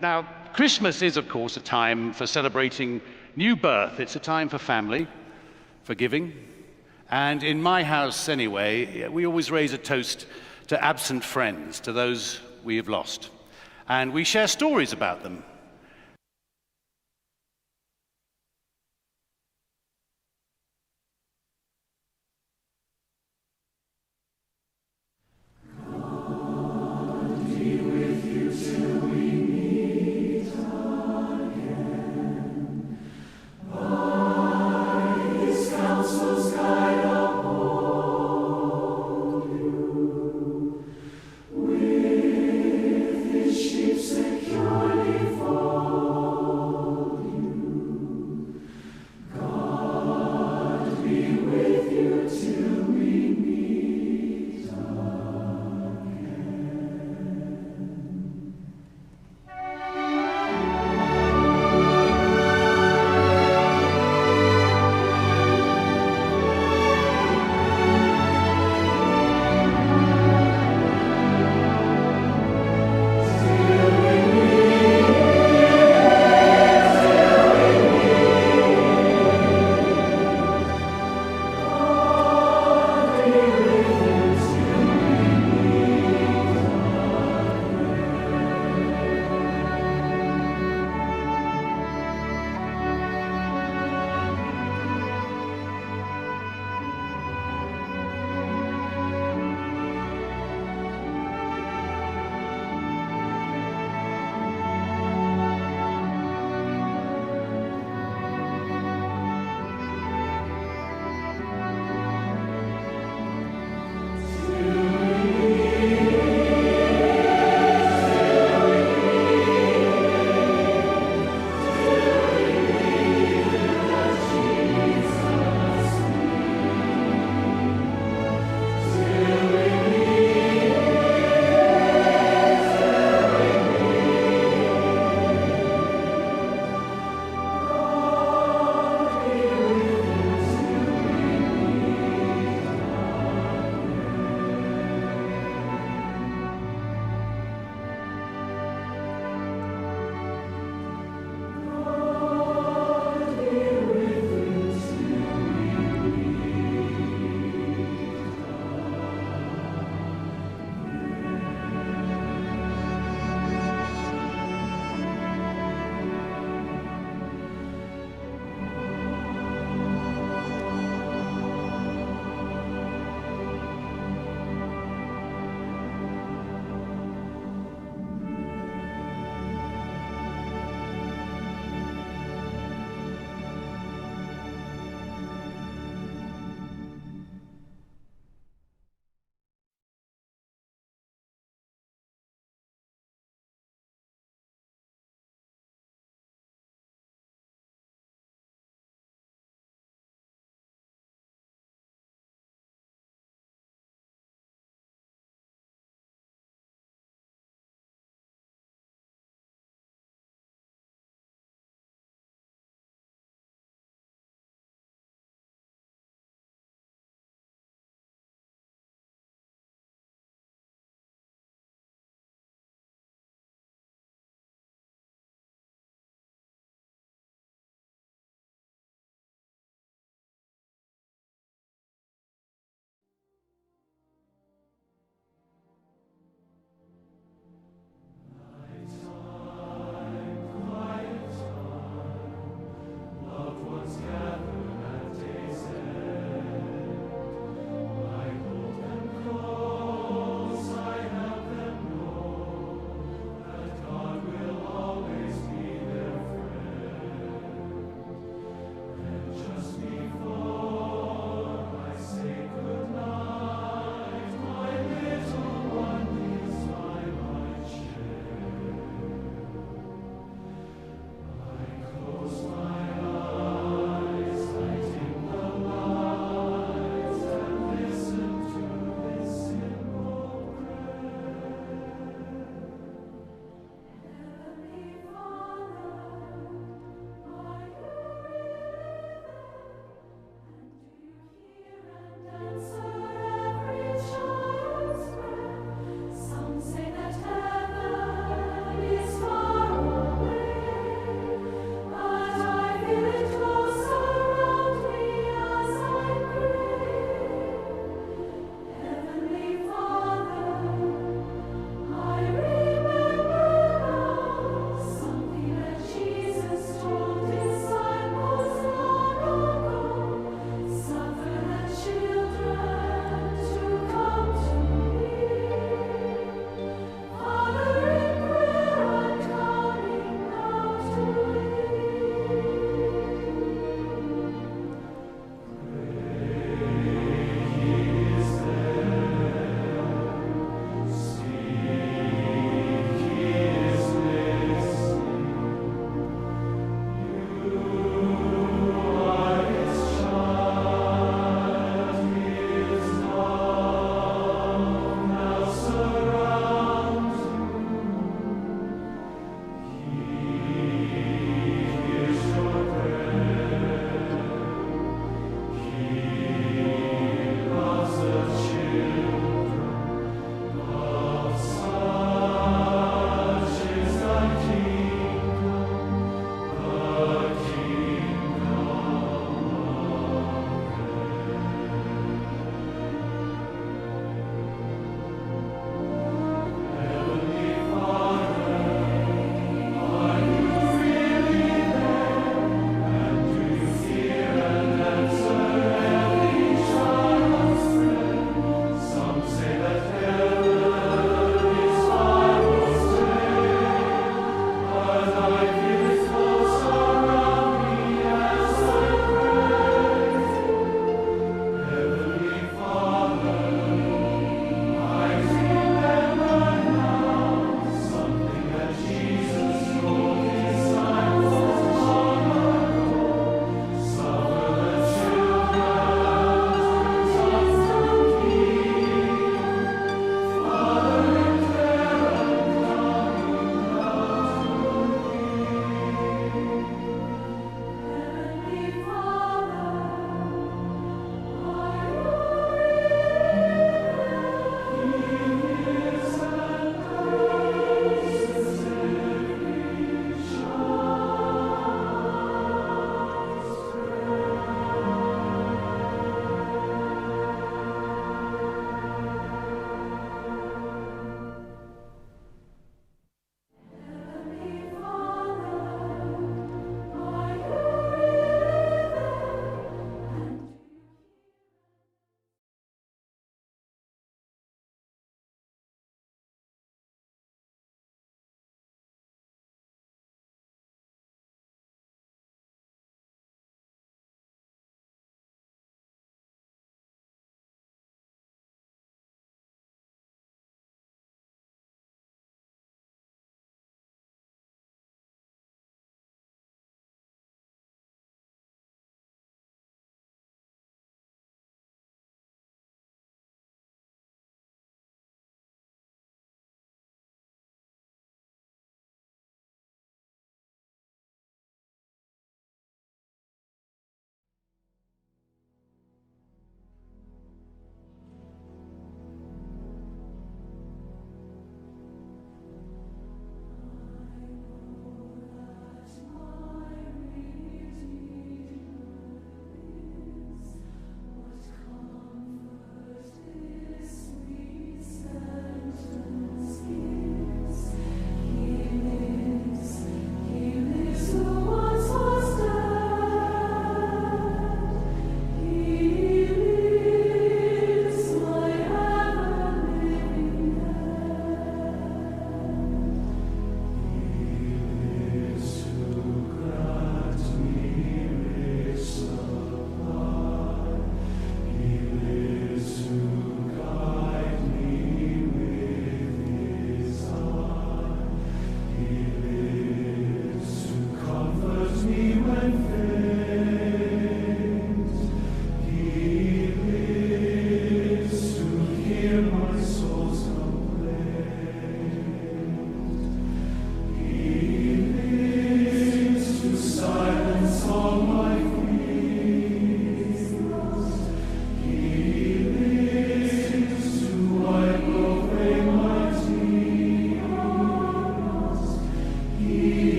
Now, Christmas is, of course, a time for celebrating new birth. It's a time for family, for giving. And in my house, anyway, we always raise a toast to absent friends, to those we have lost. And we share stories about them. Securely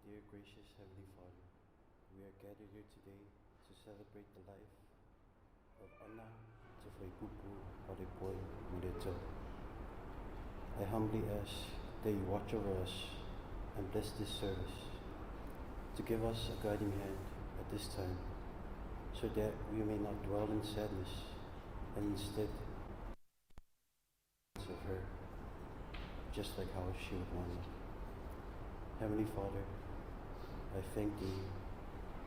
Dear gracious Heavenly Father, we are gathered here today to celebrate the life of Anna Tofoipupu Palepoi Malietoa. I humbly ask that you watch over us and bless this service, to give us a guiding hand at this time, so that we may not dwell in sadness, and instead of her, just like how she would want it. Heavenly Father, I thank Thee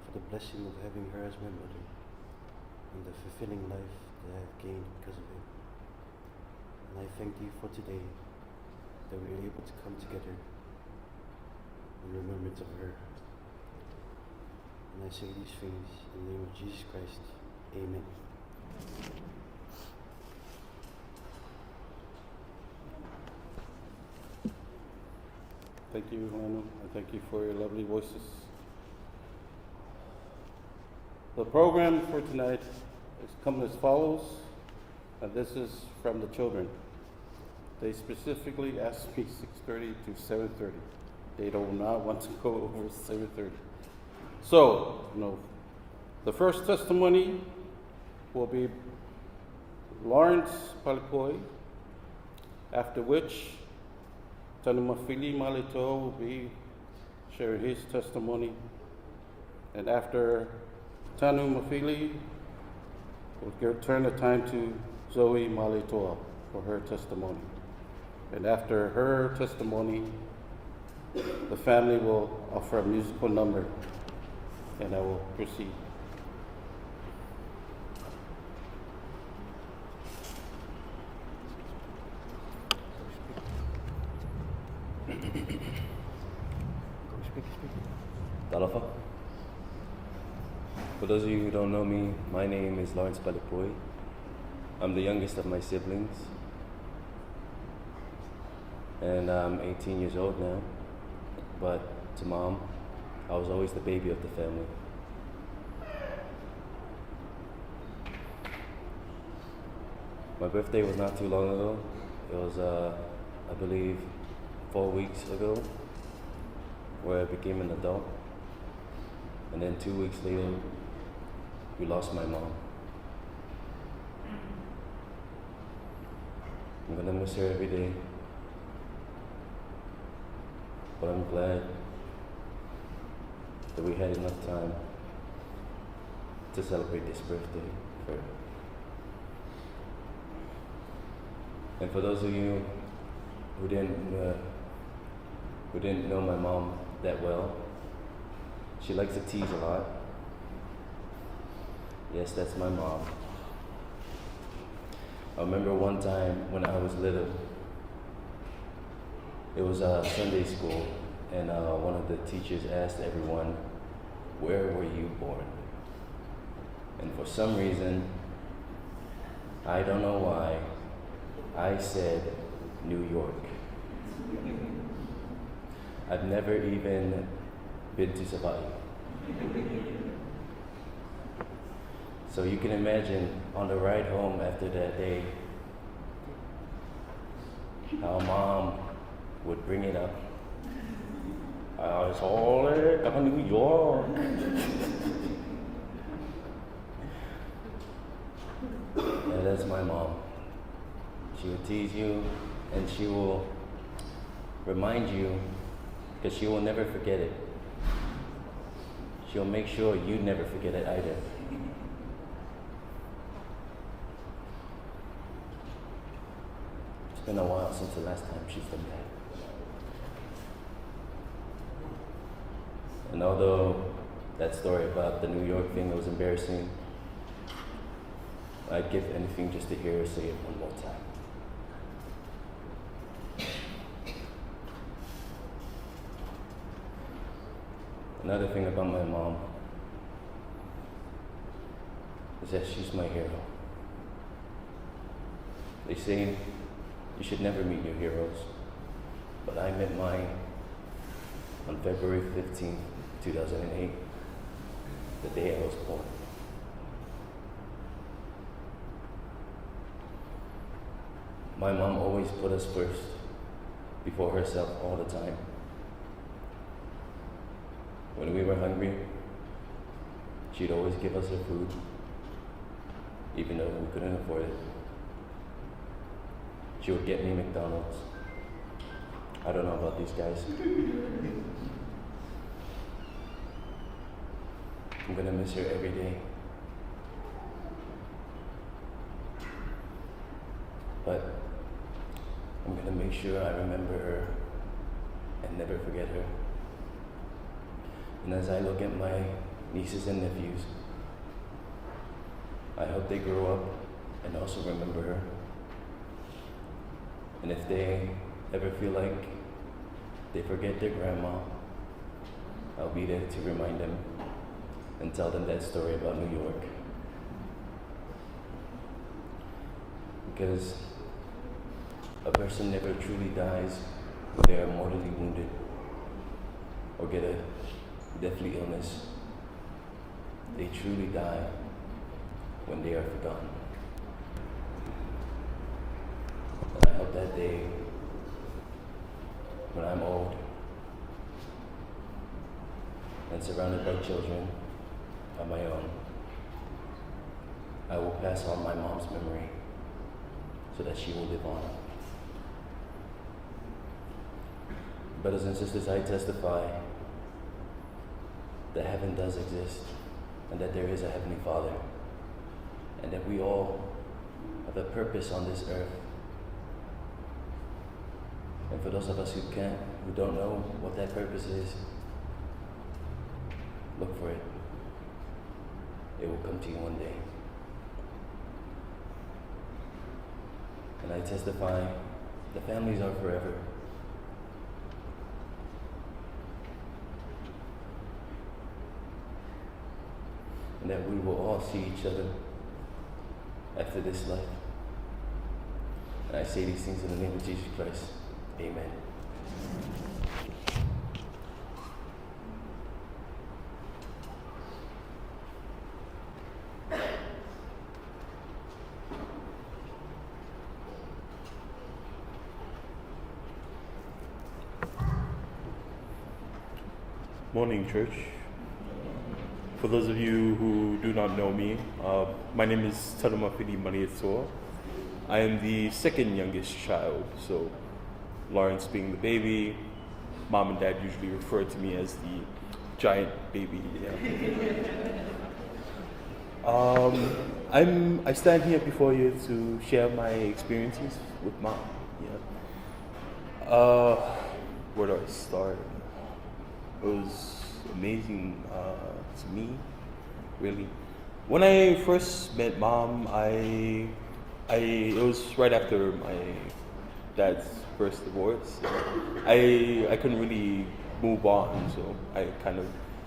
for the blessing of having her as my mother, and the fulfilling life that I have gained because of it. And I thank Thee for today, that we are able to come together in remembrance of her. And I say these things in the name of Jesus Christ. Amen. Thank you, Tanu, and thank you for your lovely voices. The program for tonight is come as follows, and this is from the children. They specifically asked me 6:30 to 7:30. They do not want to go over 7:30. So, the first testimony will be Lawrence Palepoi, after which Tanu Mafili will be sharing his testimony. And after Tanu Mafili, we'll turn the time to Zoe Malto for her testimony. And after her testimony, the family will offer a musical number, and I will proceed. Talofa. For those of you who don't know me, my name is Lawrence Palepoi. I'm the youngest of my siblings, and I'm 18 years old now. But to Mom, I was always the baby of the family. My birthday was not too long ago. It was, I believe, 4 weeks ago, where I became an adult. And then 2 weeks later, we lost my mom. I'm gonna miss her every day, but I'm glad that we had enough time to celebrate this birthday for her. And for those of you who didn't know my mom that well, she likes to tease a lot. Yes, that's my mom. I remember one time when I was little, it was Sunday school, and one of the teachers asked everyone, "Where were you born?" And for some reason, I don't know why, I said New York. I've never even been to Savali. So you can imagine on the ride home after that day, how Mom would bring it up. I was all in New York. And that's my mom. She will tease you, and she will remind you, because she will never forget it. She'll make sure you never forget it either. It's been a while since the last time she's done that. And although that story about the New York thing was embarrassing, I'd give anything just to hear her say it one more time. Another thing about my mom is that she's my hero. They say you should never meet your heroes, but I met mine on February 15th, 2008, the day I was born. My mom always put us first, before herself all the time. when we were hungry, she'd always give us her food, even though we couldn't afford it. She would get me McDonald's. I don't know about these guys. I'm gonna miss her every day. But I'm gonna make sure I remember her and never forget her. And as I look at my nieces and nephews, I hope they grow up and also remember her. And if they ever feel like they forget their grandma, I'll be there to remind them and tell them that story about New York. Because a person never truly dies when they are mortally wounded or get a deathly illness. They truly die when they are forgotten. And I hope that day, when I'm old and surrounded by children of my own, I will pass on my mom's memory so that she will live on. Brothers and sisters, I testify that heaven does exist and that there is a Heavenly Father and that we all have a purpose on this earth. And for those of us who don't know what that purpose is, look for it. It will come to you one day. And I testify, the families are forever. And that we will all see each other after this life. And I say these things in the name of Jesus Christ. Amen. Morning, church. For those of you who do not know me, my name is Mafili Malietoa. I am the second youngest child, so Lawrence being the baby, mom and dad usually refer to me as the giant baby. Yeah. I stand here before you to share my experiences with mom. Yeah. Where do I start? It was amazing to me, really. When I first met mom, it was right after my dad's first divorce. I couldn't really move on, so I kind of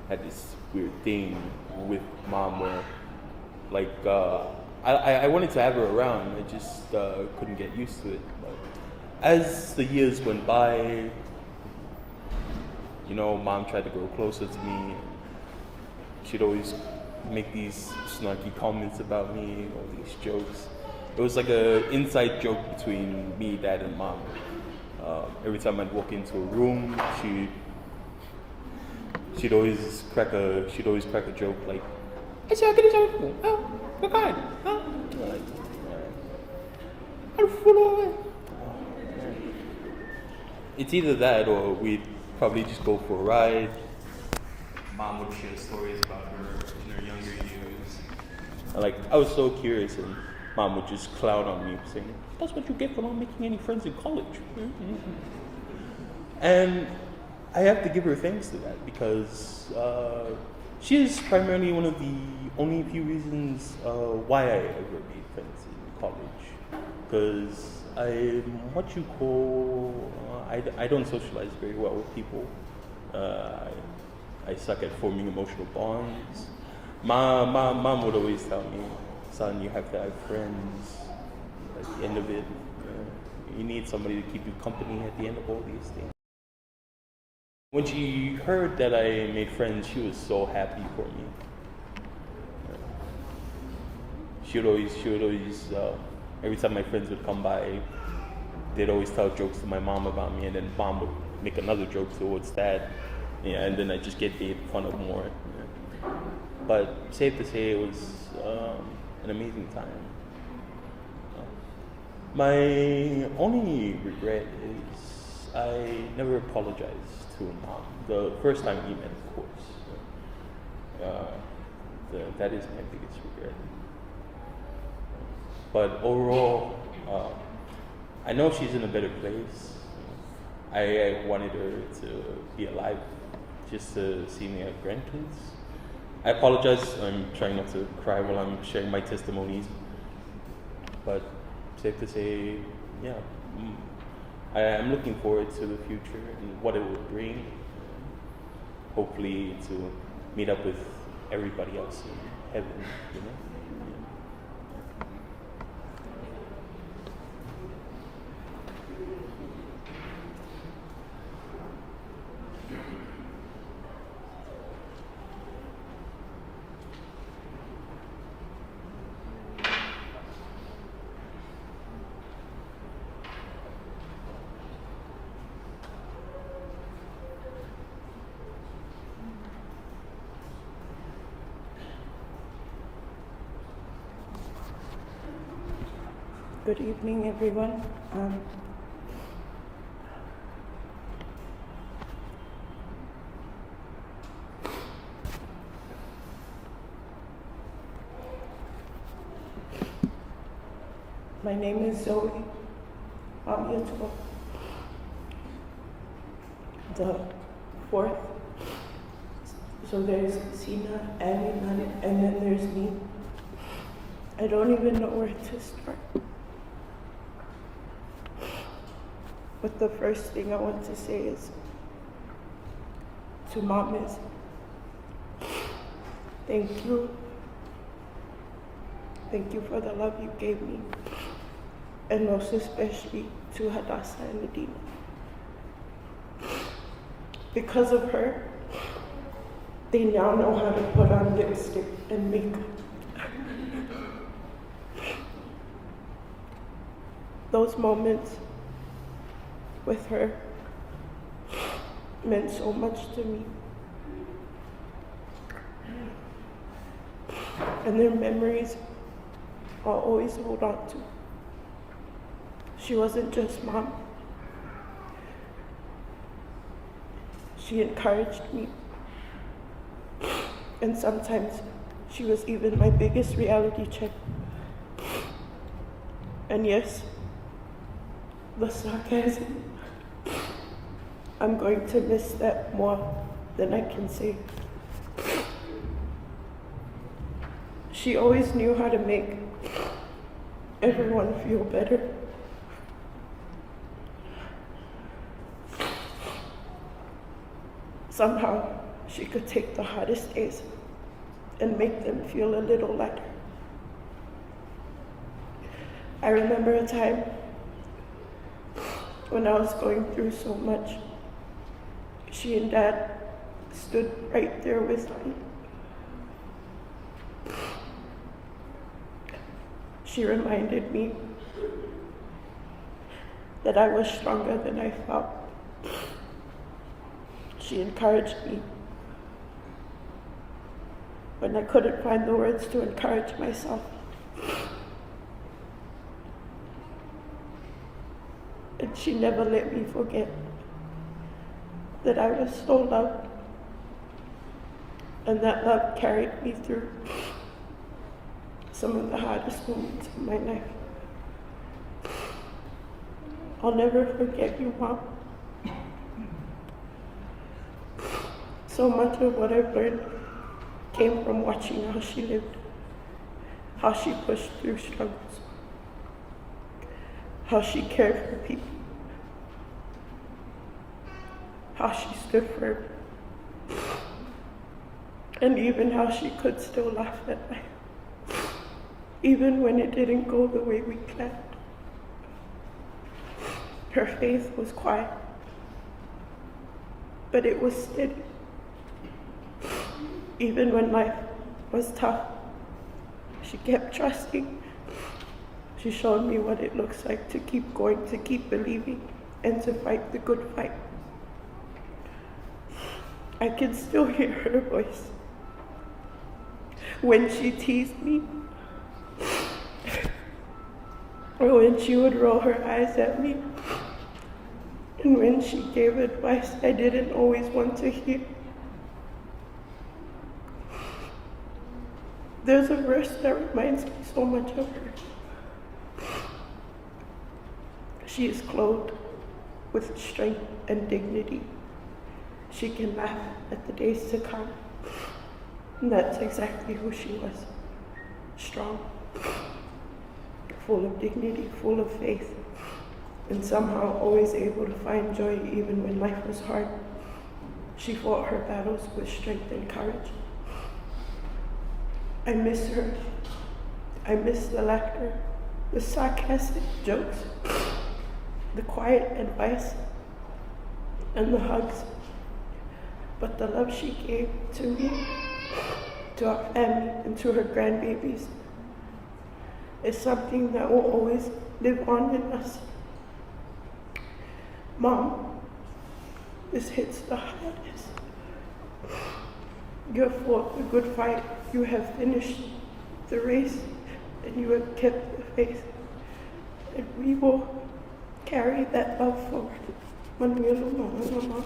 had this weird thing with mom where, like, I wanted to have her around. I just couldn't get used to it. But as the years went by, you know, mom tried to grow closer to me. She'd always make these snarky comments about me, all these jokes. It was like an inside joke between me, dad, and mom. Every time I'd walk into a room, she'd always crack a joke like, "I said, get a joke. Oh, what kind? Huh?" It's either that or we'd probably just go for a ride. Mom would share stories about her in her younger years. I was so curious, and mom would just clown on me, saying, "That's what you get for not making any friends in college." And I have to give her thanks to that, because she is primarily one of the only few reasons why I ever made friends in college. Because I'm what you call, I don't socialize very well with people. I suck at forming emotional bonds. Mom would always tell me, "Son, you have to have friends at the end of it. You need somebody to keep you company at the end of all these things." When she heard that I made friends, she was so happy for me. She would always, every time my friends would come by, they'd always tell jokes to my mom about me, and then mom would make another joke towards dad. Yeah, and then I just get made fun of more. Yeah. But safe to say, it was an amazing time. My only regret is I never apologized to Mom. The first time we met, of course. That is my biggest regret. But overall, I know she's in a better place. I wanted her to be alive just to see me have grandkids. I apologize, I'm trying not to cry while I'm sharing my testimonies. But safe to say, yeah, I'm looking forward to the future and what it will bring. Hopefully to meet up with everybody else in heaven, you know? Good evening, everyone. My name is Zoe Malto. The fourth. So there's Sina, Annie, and then there's me. I don't even know where to start. But the first thing I want to say is to Mom is thank you. Thank you for the love you gave me. And most especially to Hadassah and Medina. Because of her, they now know how to put on lipstick and makeup. Those moments with her meant so much to me. And their memories I'll always hold on to. She wasn't just Mom. She encouraged me. And sometimes she was even my biggest reality check. And yes, the sarcasm, I'm going to miss that more than I can say. She always knew how to make everyone feel better. Somehow, she could take the hardest days and make them feel a little lighter. I remember a time when I was going through so much. She and Dad stood right there with me. She reminded me that I was stronger than I felt. She encouraged me when I couldn't find the words to encourage myself. And she never let me forget that I was so loved, and that love carried me through some of the hardest moments of my life. I'll never forget you, Mom. So much of what I've learned came from watching how she lived, how she pushed through struggles, how she cared for people, how she stood firm, and even how she could still laugh at life, even when it didn't go the way we planned. Her faith was quiet, but it was steady. Even when life was tough, she kept trusting. She showed me what it looks like to keep going, to keep believing, and to fight the good fight. I can still hear her voice when she teased me, or when she would roll her eyes at me, and when she gave advice I didn't always want to hear. There's a verse that reminds me so much of her. She is clothed with strength and dignity. She can laugh at the days to come. And that's exactly who she was. Strong, full of dignity, full of faith, and somehow always able to find joy even when life was hard. She fought her battles with strength and courage. I miss her. I miss the laughter, the sarcastic jokes, the quiet advice, and the hugs. But the love she gave to me, to our family, and to her grandbabies is something that will always live on in us. Mom, this hits the hardest. You have fought the good fight. You have finished the race, and you have kept the faith. And we will carry that love forward. Mama.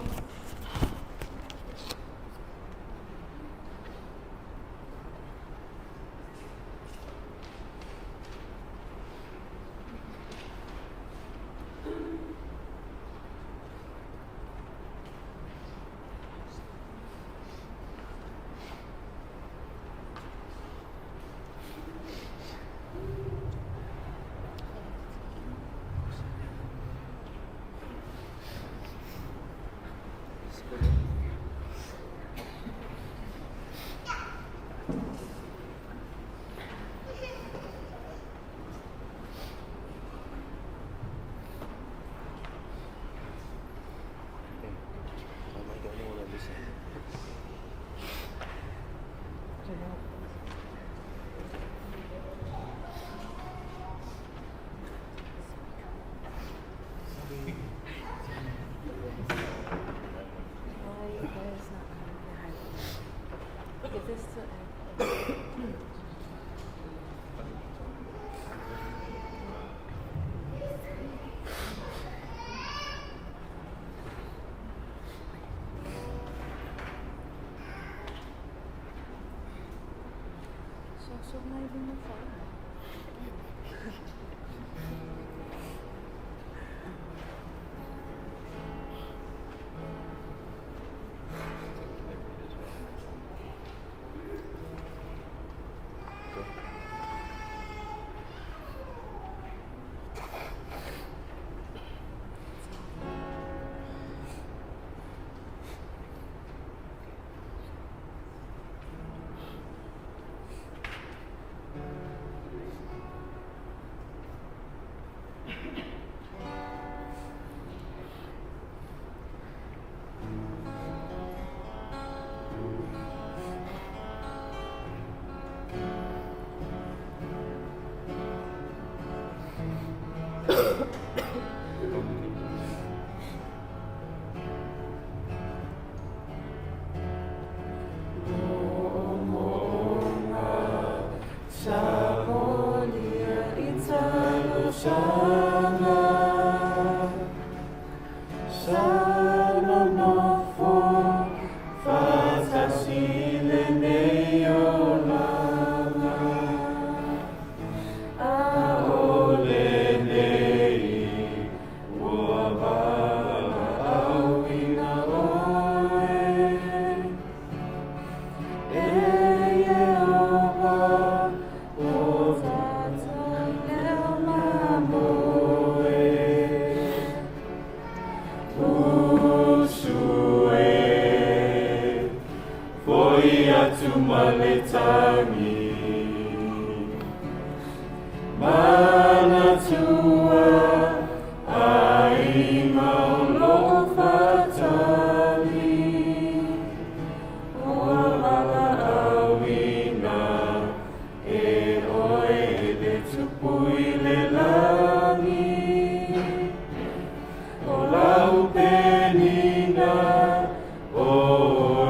Oh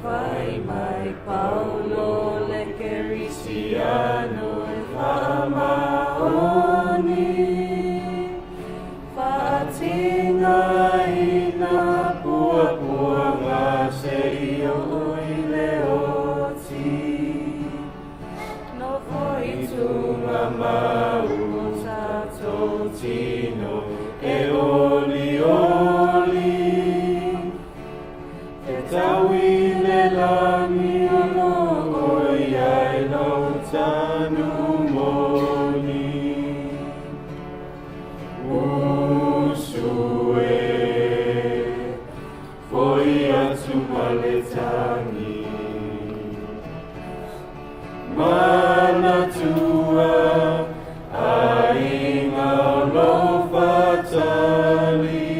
Fai mai Paulo le Cristiano e Famaoni Fatinga ina pua nga se io i leoti No foi tu nga mau tato tino e oli Tawi le lami ono oi ai no tanu moni Usue foi atu maletangi Mana tua ainga lo fatali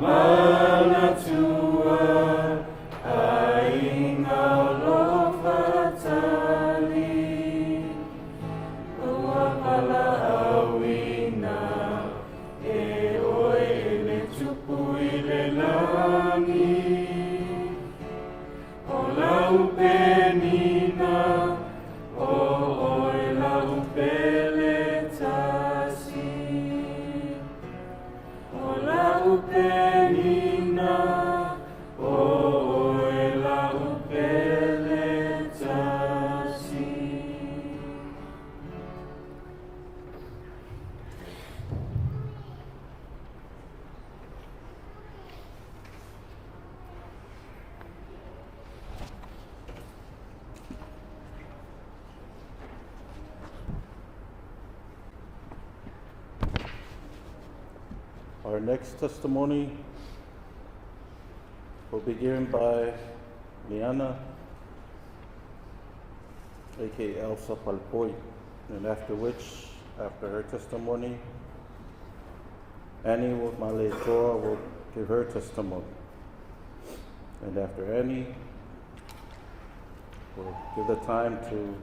Mana tua ainga lo fatali Ua pala awina e oe le tupu i le langi O lau penina o oe lau pele tasi O lau penina o oe lau pele tasi Our next testimony will be given by Liana, aka Elsa Palpo, and after her testimony, Annie Malietoa will give her testimony. And after Annie, we'll give the time to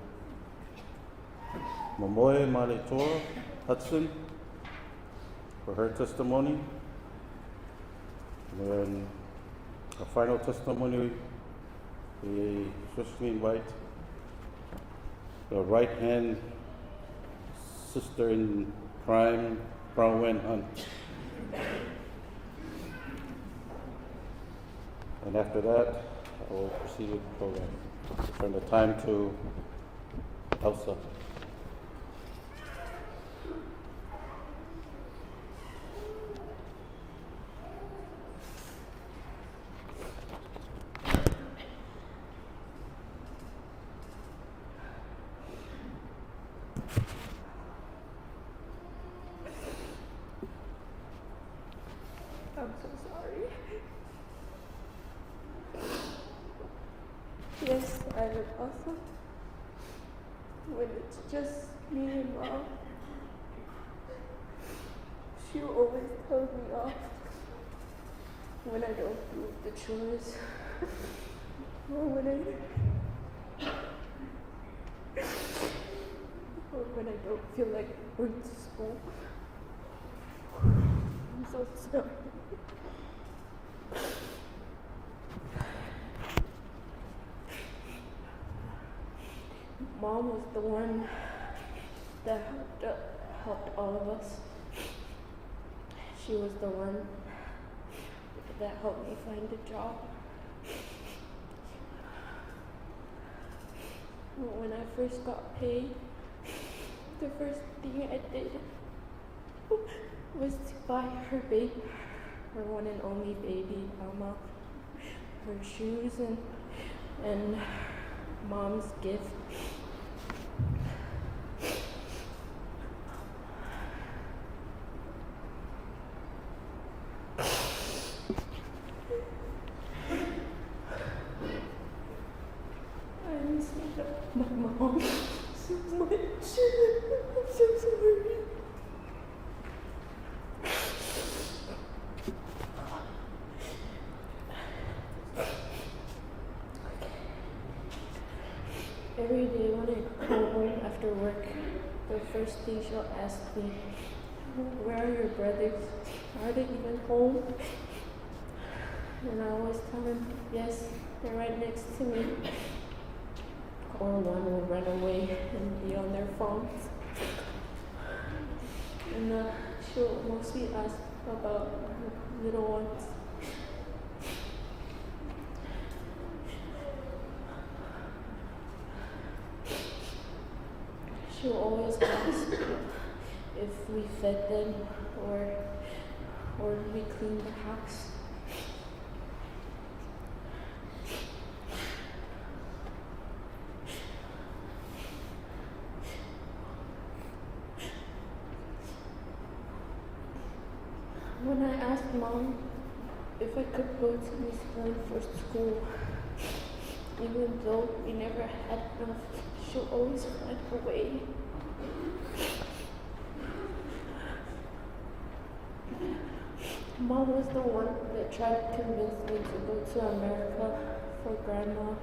Mamoy Malietoa Hudson for her testimony. And then a final testimony, we especially invite the right-hand sister in crime, Bronnin Hunt. And after that, I will proceed with the program. Turn the time to Elsa. I'm so sorry. Yes, I look awesome. When it's just me and Mom, she always tells me off when I don't do the chores or when I don't feel like going to school. I'm so sorry. Mom was the one that helped all of us. She was the one that helped me find a job. When I first got paid, the first thing I did was to buy her baby, her one and only baby, Alma, her shoes and Mom's gift. I'm so sorry. Every day when I go home after work, the first thing she'll ask me, where are your brothers? Are they even home? And I always tell them, yes, they're right next to me. Or one will run away and be on their phones. And she'll mostly ask about her little ones. She'll always ask if we fed them or we cleaned the house. When I asked Mom if I could go to New Zealand for school, even though we never had enough, she'll always find her way. Mom was the one that tried to convince me to go to America for Grandma.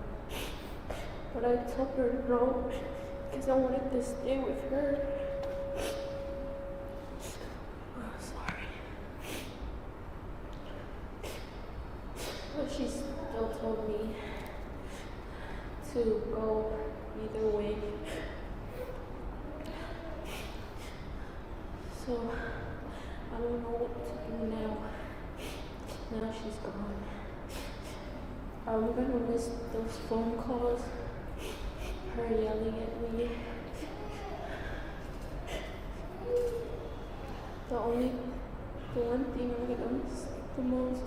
But I told her no, because I wanted to stay with her. But she still told me to go either way. So I don't know what to do now. Now she's gone. I'm gonna miss those phone calls, her yelling at me. The one thing I'm gonna miss the most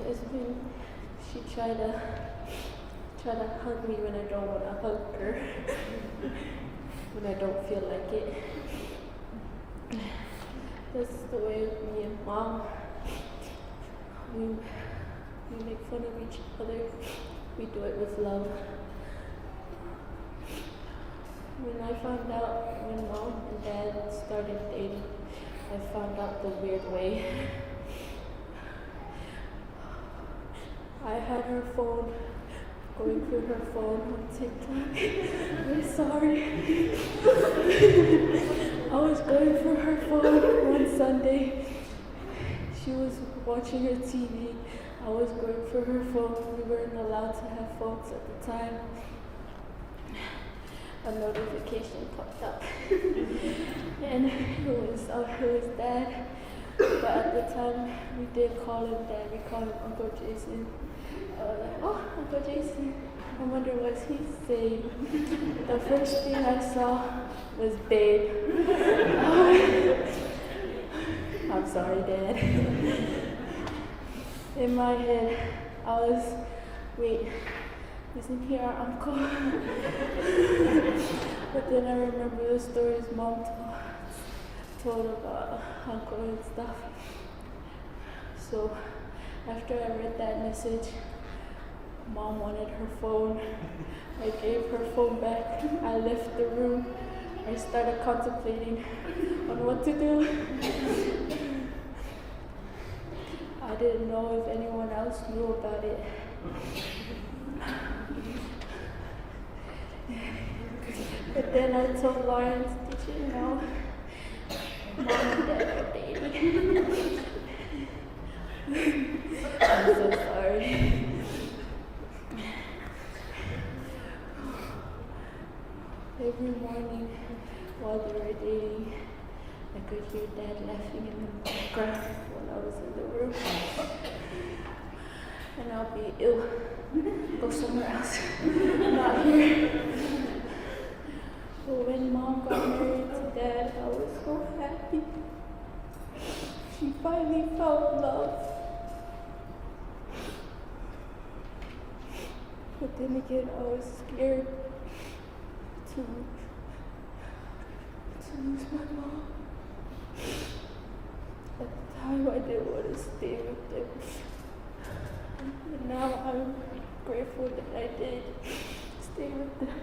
has been she tried to hug me when I don't want to hug her, when I don't feel like it. That's the way of me and Mom. We make fun of each other. We do it with love. When I found out when Mom and Dad started dating, I found out the weird way. I had her phone, going through her phone on TikTok. I'm sorry. I was going through her phone one Sunday. She was watching her TV. I was going through her phone. We weren't allowed to have phones at the time. A notification popped up. And it was Dad. But at the time, we didn't call him Dad. We called him Uncle Jason. I was like, oh, Uncle Jason. I wonder what he's saying. The first thing I saw was babe. I'm sorry, Dad. In my head, I was, wait, isn't he our uncle? But then I remember the stories Mom told about uncle and stuff. So after I read that message, Mom wanted her phone. I gave her phone back. I left the room. I started contemplating on what to do. I didn't know if anyone else knew about it. But then I told Lawrence, did you know Mom and Dad are dating? I'm so sorry. Every morning while they were dating, I could hear Dad laughing in the background when I was in the room. And I'll be ill. Go somewhere else. Not here. But when Mom got married to Dad, I was so happy. She finally found love. But then again, I was scared to lose my mom. At the time, I didn't want to stay with them. But now I'm grateful that I did stay with them.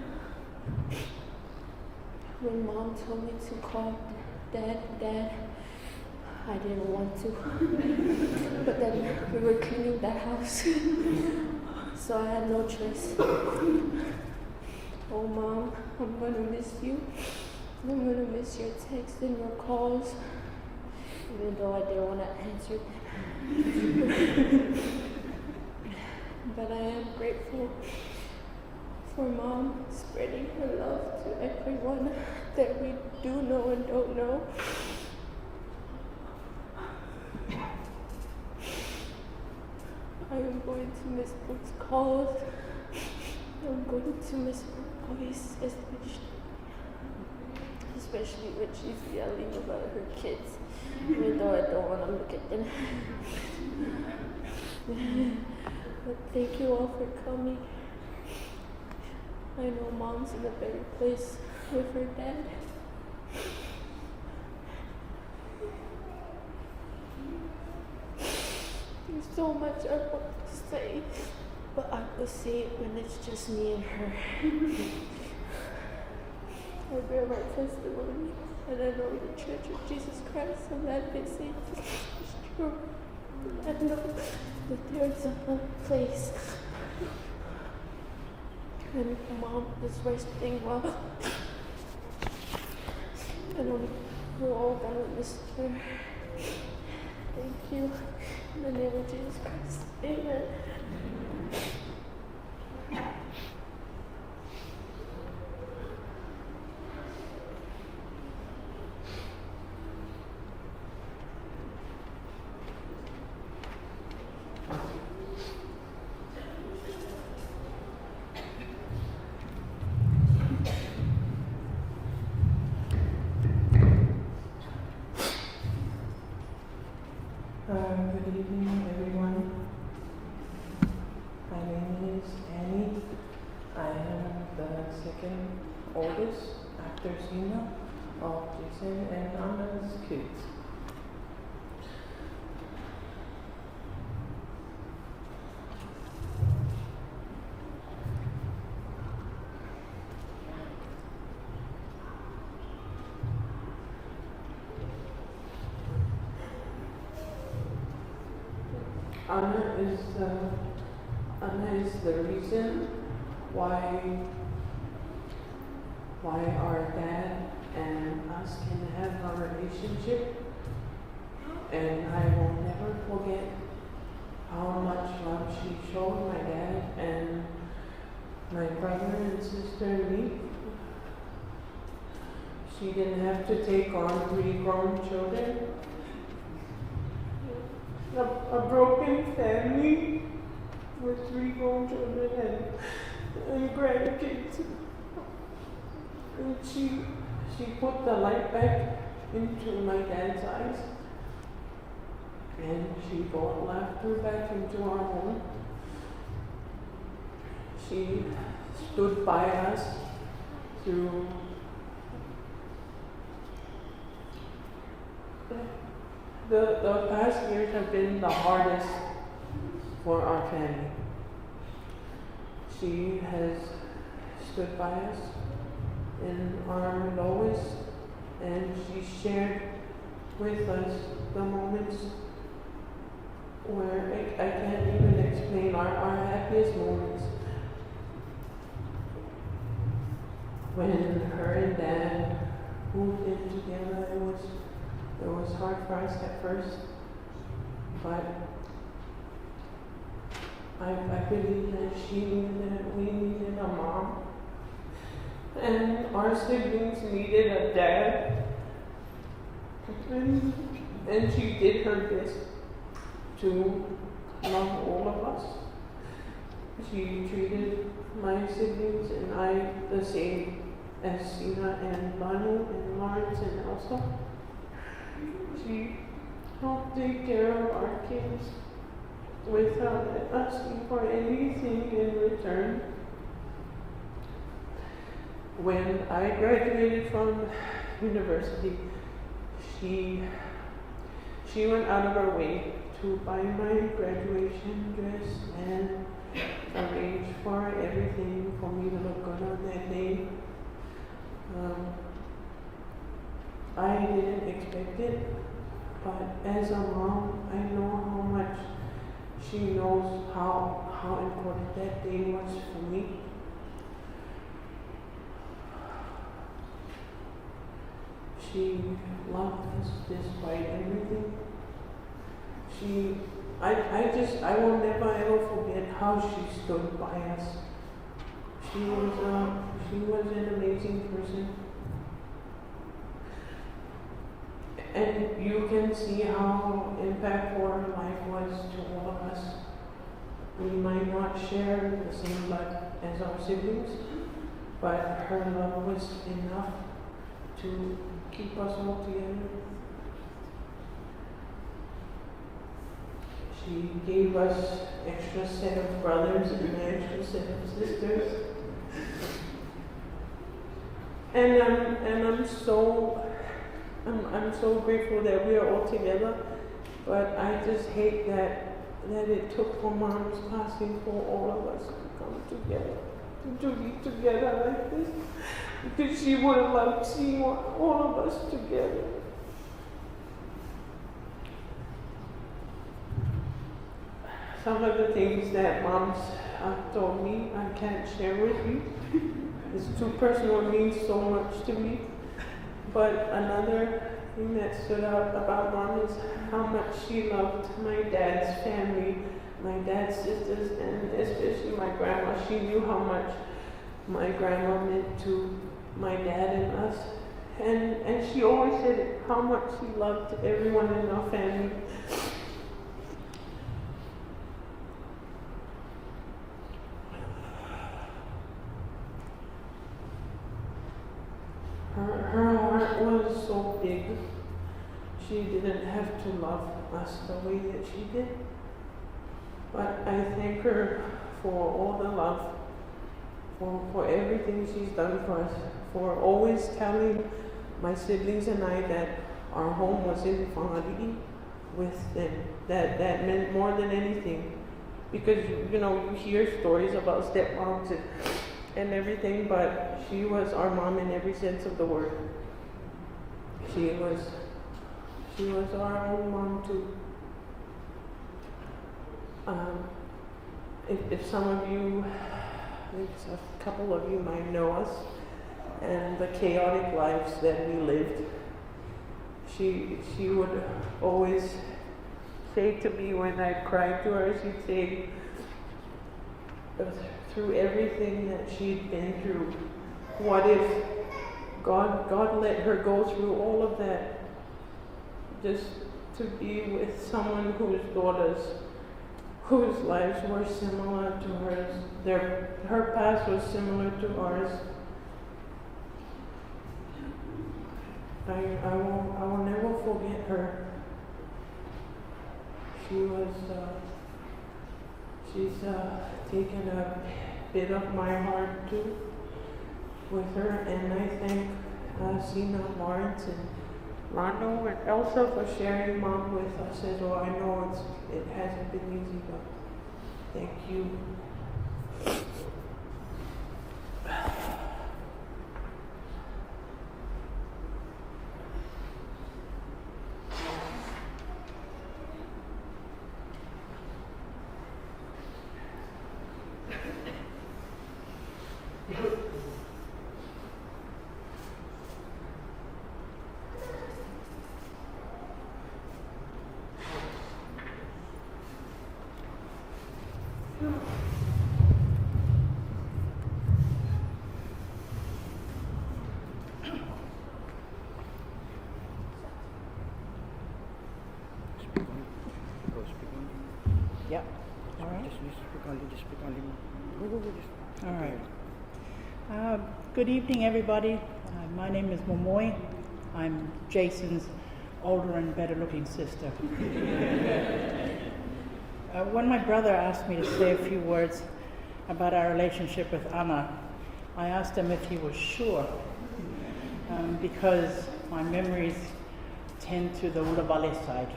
when Mom told me to call Dad, I didn't want to. But then we were cleaning the house, so I had no choice. Oh, Mom, I'm gonna miss you. I'm gonna miss your texts and your calls, even though I didn't want to answer them. But I am grateful for Mom spreading her love to everyone that we do know and don't know. I am going to miss Brooke's calls. I'm going to miss her voice, especially when she's yelling about her kids, even though I don't want to look at them. But thank you all for coming. I know Mom's in a better place with her dad. There's so much I want to say, but I will say it when it's just me and her. I bear my testimony, and I know the Church of Jesus Christ of Latter-day Saints is true. I know that there's another place. And Mom is resting well. And we're all gonna miss her. Thank you. In the name of Jesus Christ. Amen. Good evening, everyone. My name is Annie. I am the second oldest after Sina of Jason and Anna's kids. Anna is the reason why our dad and us can have a relationship, and I will never forget how much love she showed my dad and my brother and sister and me. She didn't have to take on 3 grown children. A broken family with 3 grown children and grandkids. And she put the light back into my dad's eyes, and she brought laughter back into our home. She stood by us through the past years have been the hardest for our family. She has stood by us in our lowest, and she shared with us the moments where I can't even explain our happiest moments. When her and Dad moved in together, it was hard for us at first, but I believe that we needed a mom, and our siblings needed a dad, and she did her best to love all of us. She treated my siblings and I the same as Sina and Tanu and Lawrence and Elsa. She helped take care of our kids without asking for anything in return. When I graduated from university, she went out of her way to buy my graduation dress and arrange for everything for me to look good on that day. I didn't expect it, but as a mom, I know how much she knows how important that day was for me. She loved us despite everything. I will never ever forget how she stood by us. She was an amazing person. And you can see how impactful her life was to all of us. We might not share the same blood as our siblings, but her love was enough to keep us all together. She gave us extra set of brothers and an extra set of sisters. And I'm so grateful that we are all together, but I just hate that it took for Mom's passing for all of us to come together, to be together like this, because she would have loved seeing all of us together. Some of the things that Mom's told me, I can't share with you. It's too personal, it means so much to me. But another thing that stood out about Mom is how much she loved my dad's family, my dad's sisters, and especially my grandma. She knew how much my grandma meant to my dad and us. And she always said how much she loved everyone in our family. Her heart was so big. She didn't have to love us the way that she did. But I thank her for all the love, for everything she's done for us, for always telling my siblings and I that our home was in Mafili with them. That meant more than anything. Because, you know, you hear stories about stepmoms and everything, but she was our mom in every sense of the word. She was our own mom too. If some of you, I think a couple of you might know us, and the chaotic lives that we lived, she would always say to me when I cried to her, she'd say, through everything that she'd been through, what if God let her go through all of that just to be with someone whose daughters, whose lives were similar to hers, her past was similar to ours. I will never forget her. She's taken a bit of my heart too with her, and I thank Sina, Lawrence, and Rondo and Elsa for sharing Mom with us as well. I know it hasn't been easy, but thank you. Yep. All right. All right. Good evening, everybody. My name is Mamoy. I'm Jason's older and better-looking sister. When my brother asked me to say a few words about our relationship with Anna, I asked him if he was sure, because my memories tend to the Ulabale side.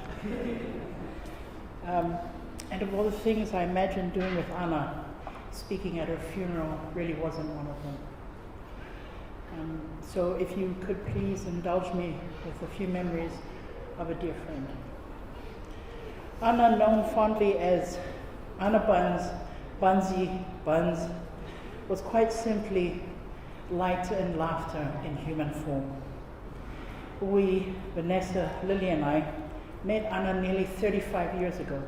And of all the things I imagined doing with Anna, speaking at her funeral really wasn't one of them. So if you could please indulge me with a few memories of a dear friend. Anna, known fondly as Anna Buns, Bunzy, Buns, was quite simply light and laughter in human form. We, Vanessa, Lily and I, met Anna nearly 35 years ago,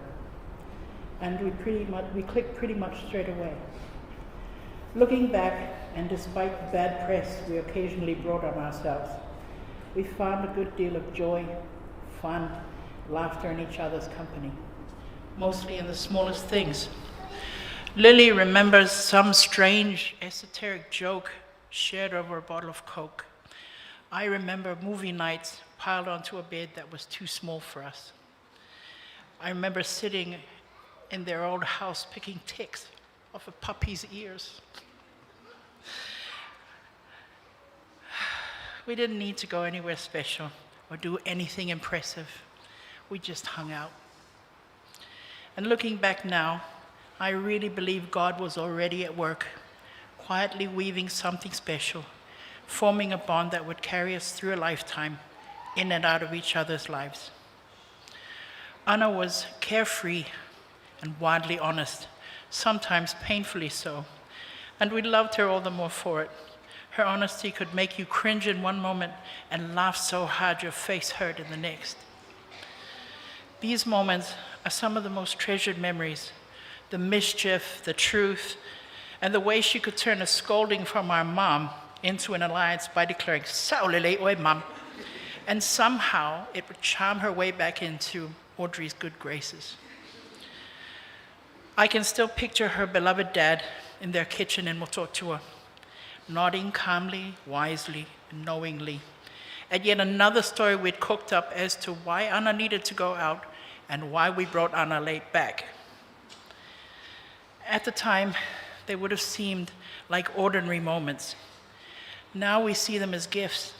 and we clicked pretty much straight away. Looking back, and despite the bad press we occasionally brought on ourselves, we found a good deal of joy, fun, laughter in each other's company, mostly in the smallest things. Lily remembers some strange, esoteric joke shared over a bottle of Coke. I remember movie nights piled onto a bed that was too small for us. I remember sitting in their old house picking ticks off a puppy's ears. We didn't need to go anywhere special or do anything impressive. We just hung out. And looking back now, I really believe God was already at work, quietly weaving something special, forming a bond that would carry us through a lifetime, in and out of each other's lives. Anna was carefree and wildly honest, sometimes painfully so, and we loved her all the more for it. Her honesty could make you cringe in one moment and laugh so hard your face hurt in the next. These moments are some of the most treasured memories. The mischief, the truth, and the way she could turn a scolding from our mom into an alliance by declaring, "Saulele oi mom," and somehow it would charm her way back into Audrey's good graces. I can still picture her beloved dad in their kitchen in Mototua, nodding calmly, wisely, and knowingly at yet another story we'd cooked up as to why Anna needed to go out and why we brought Anna late back. At the time, they would have seemed like ordinary moments. Now we see them as gifts,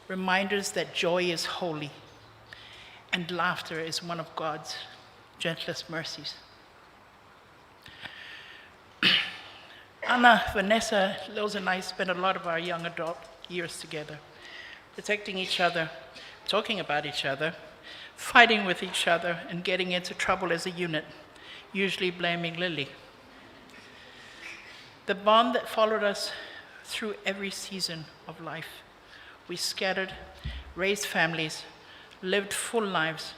reminders that joy is holy and laughter is one of God's gentlest mercies. Anna, Vanessa, Lils and I spent a lot of our young adult years together, protecting each other, talking about each other, fighting with each other, and getting into trouble as a unit, usually blaming Lily. The bond that followed us through every season of life. We scattered, raised families, lived full lives,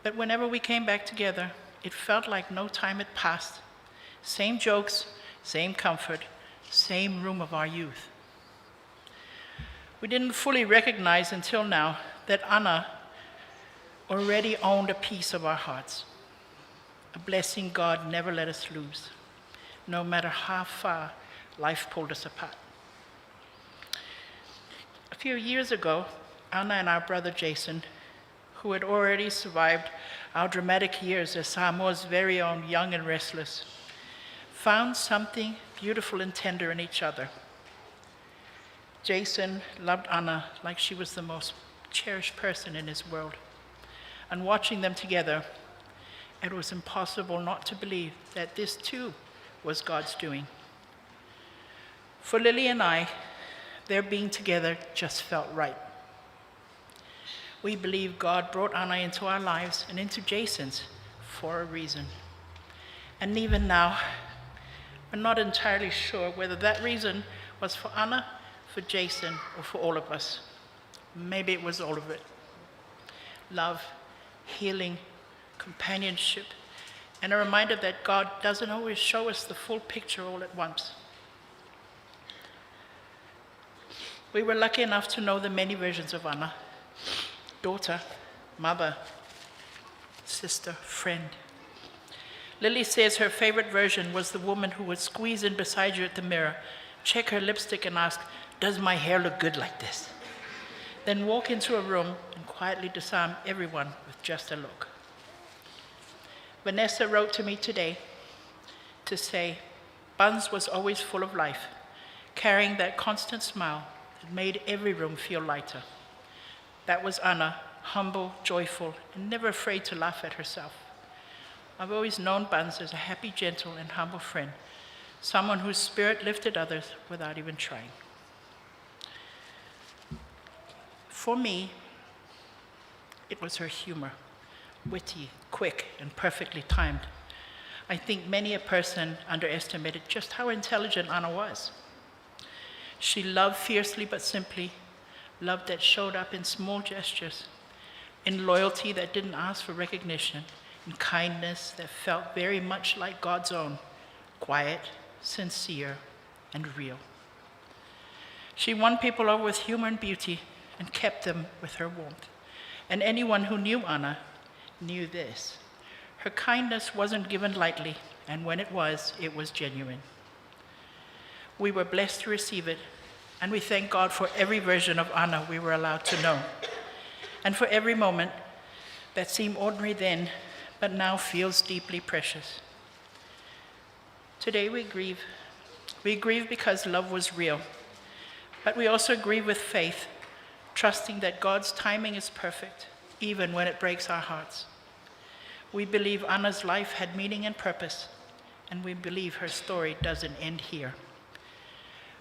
but whenever we came back together, it felt like no time had passed. Same jokes, same comfort, same room of our youth. We didn't fully recognize until now that Anna already owned a piece of our hearts, a blessing God never let us lose, no matter how far life pulled us apart. A few years ago, Anna and our brother Jason, who had already survived our dramatic years as Samoa's very own Young and Restless, found something beautiful and tender in each other. Jason loved Anna like she was the most cherished person in his world. And watching them together, it was impossible not to believe that this too was God's doing. For Lily and I, their being together just felt right. We believe God brought Anna into our lives and into Jason's for a reason. And even now, we're not entirely sure whether that reason was for Anna, for Jason, or for all of us. Maybe it was all of it. Love, healing, companionship, and a reminder that God doesn't always show us the full picture all at once. We were lucky enough to know the many versions of Anna: daughter, mother, sister, friend. Lily says her favorite version was the woman who would squeeze in beside you at the mirror, check her lipstick and ask, "Does my hair look good like this?" Then walk into a room and quietly disarm everyone with just a look. Vanessa wrote to me today to say, Buns was always full of life, carrying that constant smile that made every room feel lighter. That was Anna, humble, joyful, and never afraid to laugh at herself. I've always known Buns as a happy, gentle, and humble friend, someone whose spirit lifted others without even trying. For me, it was her humor, witty, quick, and perfectly timed. I think many a person underestimated just how intelligent Anna was. She loved fiercely but simply, love that showed up in small gestures, in loyalty that didn't ask for recognition, in kindness that felt very much like God's own, quiet, sincere, and real. She won people over with humor and beauty and kept them with her warmth. And anyone who knew Anna knew this. Her kindness wasn't given lightly, and when it was genuine. We were blessed to receive it, and we thank God for every version of Anna we were allowed to know, and for every moment that seemed ordinary then, but now feels deeply precious. Today we grieve. We grieve because love was real, but we also grieve with faith, trusting that God's timing is perfect, even when it breaks our hearts. We believe Anna's life had meaning and purpose, and we believe her story doesn't end here.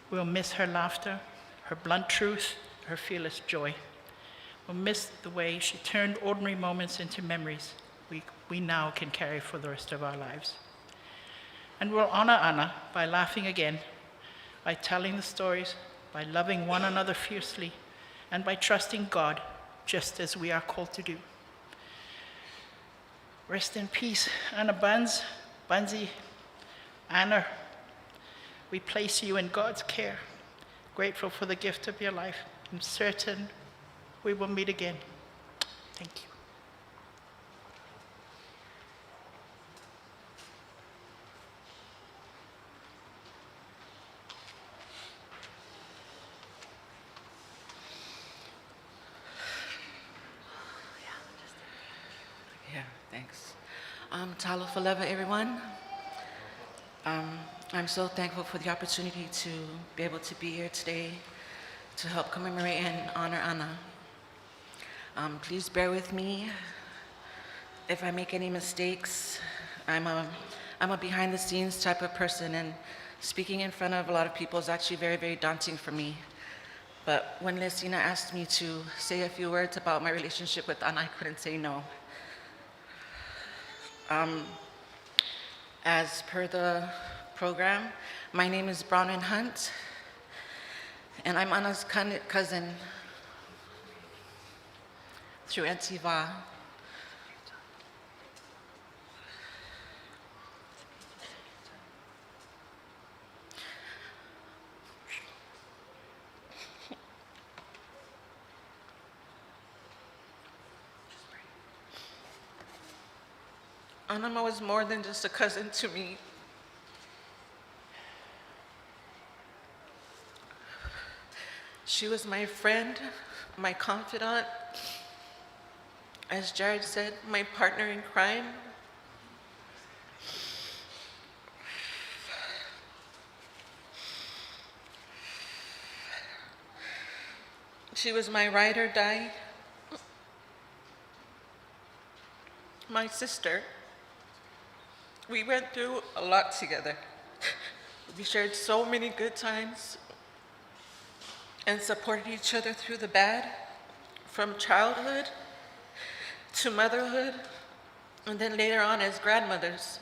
We'll miss her laughter, her blunt truth, her fearless joy. We'll miss the way she turned ordinary moments into memories we now can carry for the rest of our lives. And we'll honor Anna by laughing again, by telling the stories, by loving one another fiercely, and by trusting God just as we are called to do. Rest in peace, Anna Bunzi, Anna. We place you in God's care, grateful for the gift of your life, and certain we will meet again. Thank you. Yeah, thanks. Talo Faleva, everyone. I'm so thankful for the opportunity to be able to be here today to help commemorate and honor Anna. Please bear with me if I make any mistakes. I'm a behind-the-scenes type of person, and speaking in front of a lot of people is actually very, very daunting for me. But when Lesina asked me to say a few words about my relationship with Anna, I couldn't say no. As per the program, my name is Bronnin Hunt, and I'm Anna's cousin through Antiva. Anna was more than just a cousin to me. She was my friend, my confidant, as Jared said, my partner in crime. She was my ride or die, my sister. We went through a lot together. We shared so many good times and supported each other through the bad, from childhood to motherhood, and then later on as grandmothers.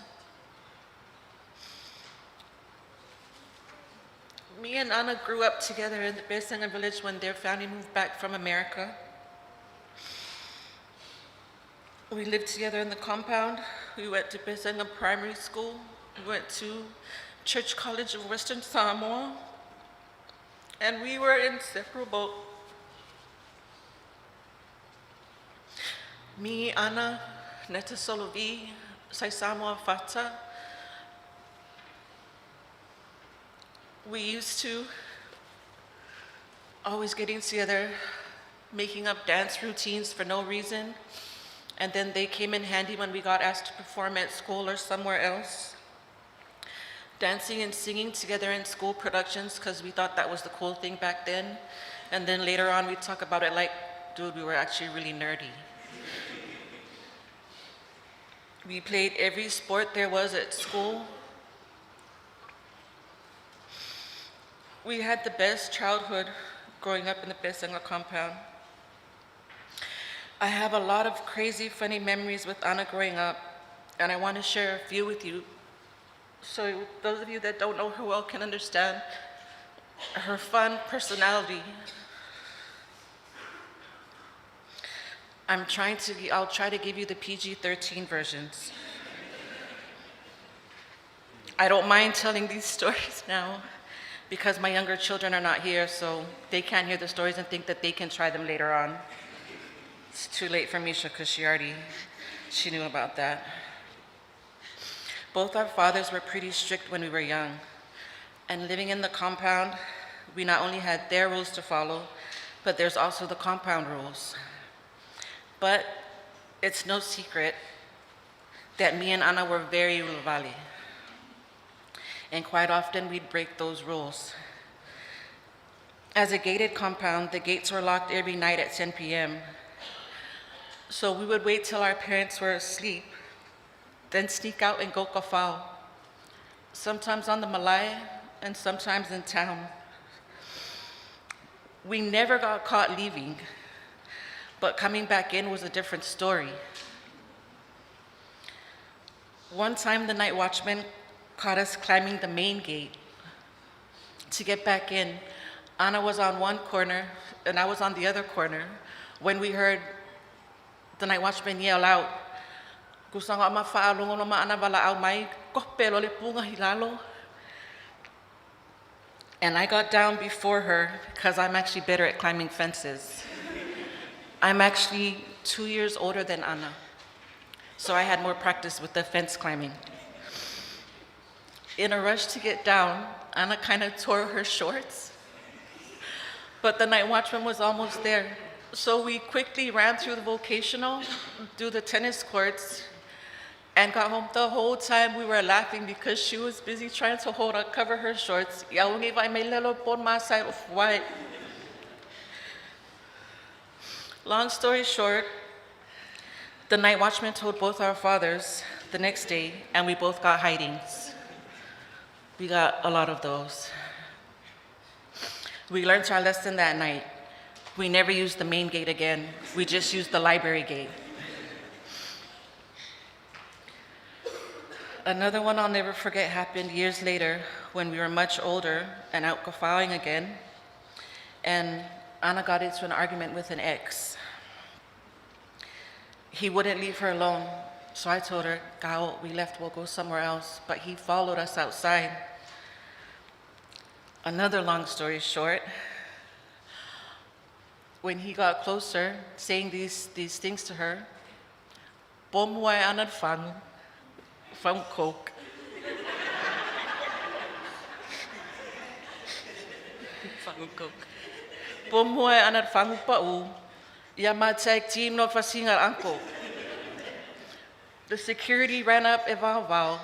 Me and Anna grew up together in the Besanga village when their family moved back from America. We lived together in the compound. We went to Besanga Primary School. We went to Church College of Western Samoa. And we were inseparable. Me, Anna, Neta Solovi, Saisamoa Fata. We used to always getting together, making up dance routines for no reason. And then they came in handy when we got asked to perform at school or somewhere else. Dancing and singing together in school productions because we thought that was the cool thing back then. And then later on we'd talk about it like, dude, we were actually really nerdy. We played every sport there was at school. We had the best childhood growing up in the Besanga compound. I have a lot of crazy, funny memories with Anna growing up, and I want to share a few with you. So those of you that don't know her well can understand her fun personality. I'll try to give you the PG-13 versions. I don't mind telling these stories now because my younger children are not here, so they can't hear the stories and think that they can try them later on. It's too late for Misha because she knew about that. Both our fathers were pretty strict when we were young, and living in the compound, we not only had their rules to follow, but there's also the compound rules. But it's no secret that me and Anna were very uluvali. And quite often we'd break those rules. As a gated compound, the gates were locked every night at 10 p.m. So we would wait till our parents were asleep, then sneak out and go kafao, sometimes on the Malay and sometimes in town. We never got caught leaving, but coming back in was a different story. One time the night watchman caught us climbing the main gate. To get back in, Anna was on one corner and I was on the other corner when we heard the night watchman yell out, "Kusanga mafaalungo ma ana bala au mai kopelo le punga hilalo." And I got down before her because I'm actually better at climbing fences. I'm actually 2 years older than Anna, so I had more practice with the fence climbing. In a rush to get down, Anna kind of tore her shorts, but the night watchman was almost there. So we quickly ran through the vocational, through the tennis courts, and got home. The whole time we were laughing because she was busy trying to cover her shorts. Long story short, the night watchman told both our fathers the next day, and we both got hidings. We got a lot of those. We learned our lesson that night. We never used the main gate again. We just used the library gate. Another one I'll never forget happened years later when we were much older and out kafaoing again, and Anna got into an argument with an ex. He wouldn't leave her alone, so I told her, "Kao, we left, we'll go somewhere else," but he followed us outside. Another long story short, when he got closer, saying these things to her, "Pomwai anad fangu, from coke." Fangu coke. "Pomwai anad fangu pa'u, yamatek team no fasingal anko." The security ran up Evao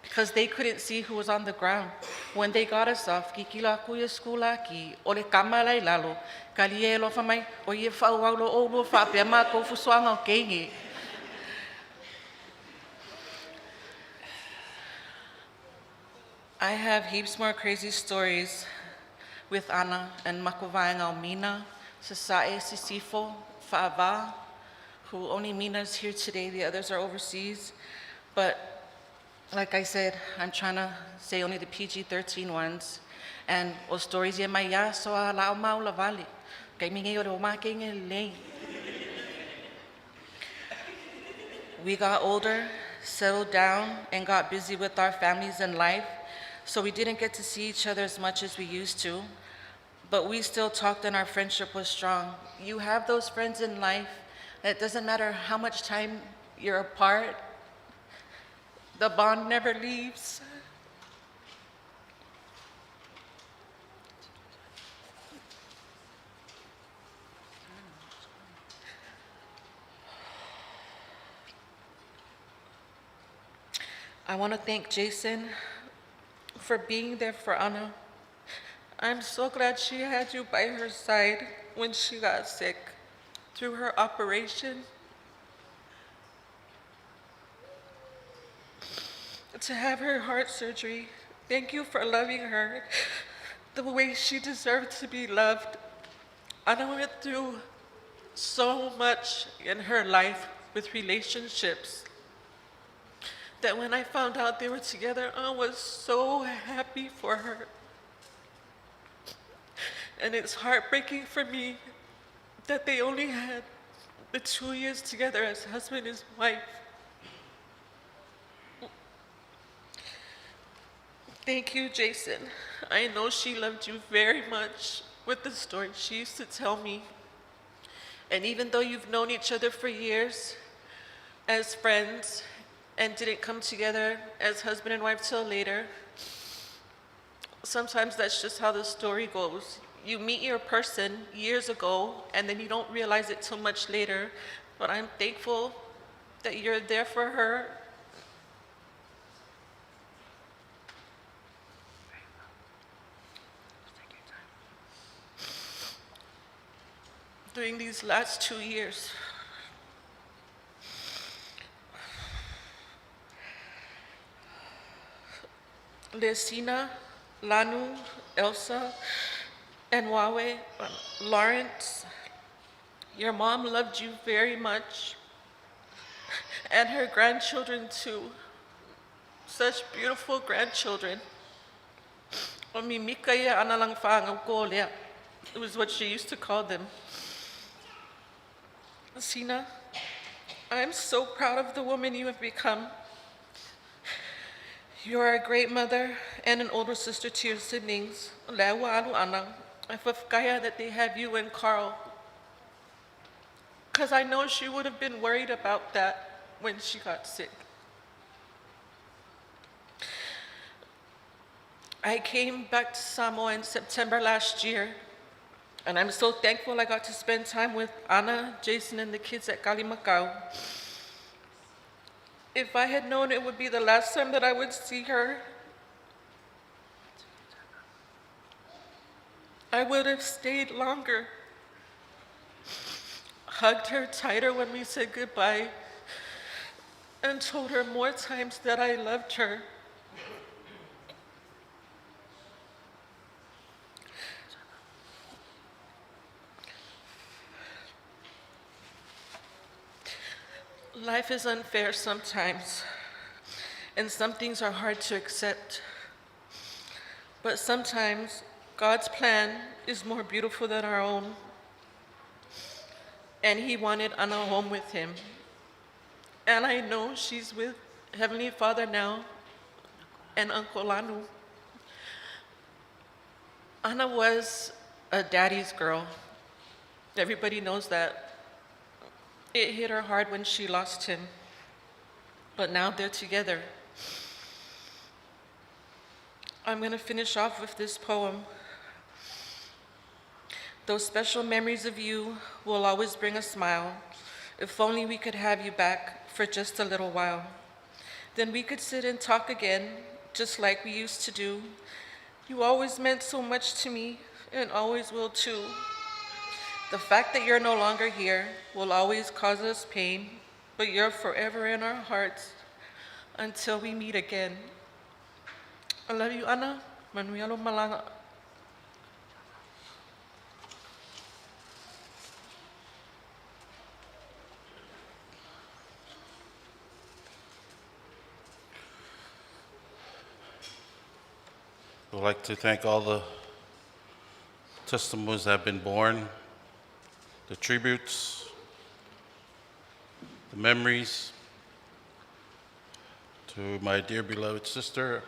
because they couldn't see who was on the ground. When they got us off, kikila kuya skulaki, ole kamalai lalo, kalielo famai, o ye faualo olo fa pema ko fuswanga kengi. I have heaps more crazy stories with Anna and Makuvaanga Mina, Sasae Sisifo, Fa'ava, who only Mina's here today, the others are overseas. But like I said, I'm trying to say only the PG-13 ones. And o stories ye mai ya so a lao mau la vali. Kay mingi o ma kenge lei. We got older, settled down, and got busy with our families and life, so we didn't get to see each other as much as we used to. But we still talked and our friendship was strong. You have those friends in life, it doesn't matter how much time you're apart, the bond never leaves. I want to thank Jason for being there for Anna. I'm so glad she had you by her side when she got sick through her operation. To have her heart surgery, thank you for loving her the way she deserved to be loved. Anna went through so much in her life with relationships that when I found out they were together, I was so happy for her. And it's heartbreaking for me that they only had the 2 years together as husband and wife. Thank you, Jason. I know she loved you very much with the story she used to tell me. And even though you've known each other for years as friends and didn't come together as husband and wife till later, sometimes that's just how the story goes. You meet your person years ago and then you don't realize it till much later, but I'm thankful that you're there for her. During these last 2 years. Lesina, Lanu, Elsa, and Wawe, Lawrence, your mom loved you very much, and her grandchildren too. Such beautiful grandchildren. O mi mika ia ana lang whaanga ko lea. It was what she used to call them. Sina, I'm so proud of the woman you have become. You are a great mother and an older sister to your siblings. Lewa anu ana. I whakaya that they have you and Carl. Because I know she would have been worried about that when she got sick. I came back to Samoa in September last year, and I'm so thankful I got to spend time with Anna, Jason, and the kids at Kalimakau. If I had known it would be the last time that I would see her, I would have stayed longer, hugged her tighter when we said goodbye, and told her more times that I loved her. Life is unfair sometimes, and some things are hard to accept. But sometimes God's plan is more beautiful than our own, and He wanted Anna home with Him. And I know she's with Heavenly Father now and Uncle Lanu. Anna was a daddy's girl. Everybody knows that. It hit her hard when she lost him, but now they're together. I'm going to finish off with this poem. Those special memories of you will always bring a smile. If only we could have you back for just a little while. Then we could sit and talk again, just like we used to do. You always meant so much to me, and always will too. The fact that you're no longer here will always cause us pain, but you're forever in our hearts until we meet again. I love you, Anna. Manuelo Malanga. I'd like to thank all the testimonies that have been born, the tributes, the memories to my dear beloved sister.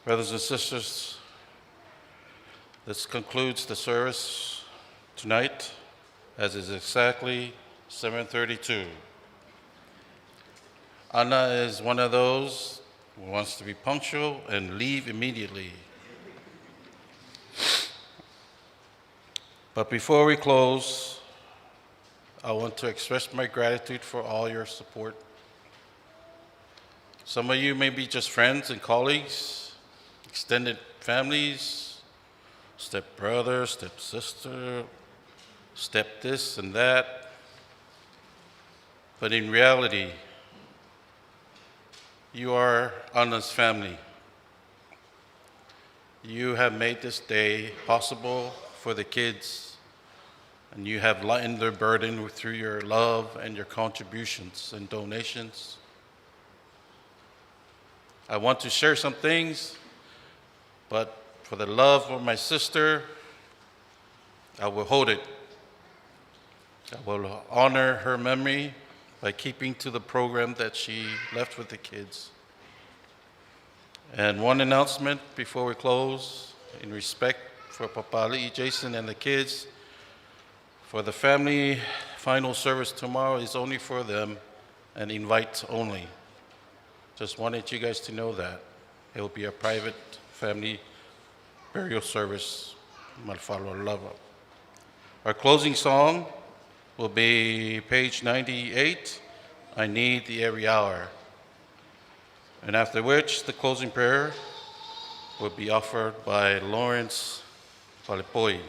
Brothers and sisters, this concludes the service tonight, as is exactly 7:32. Anna is one of those who wants to be punctual and leave immediately. But before we close, I want to express my gratitude for all your support. Some of you may be just friends and colleagues, extended families, step-brother, step-sister, step this and that. But in reality, you are Anna's family. You have made this day possible for the kids, and you have lightened their burden through your love and your contributions and donations. I want to share some things, but for the love of my sister, I will hold it. I will honor her memory by keeping to the program that she left with the kids. And one announcement before we close, in respect for Papali, Jason, and the kids, for the family final service tomorrow is only for them and invite only. Just wanted you guys to know that. It will be a private family burial service. Malfalo Lava. Our closing song will be page 98, I Need the Every Hour. And after which, the closing prayer will be offered by Lawrence Palepoi.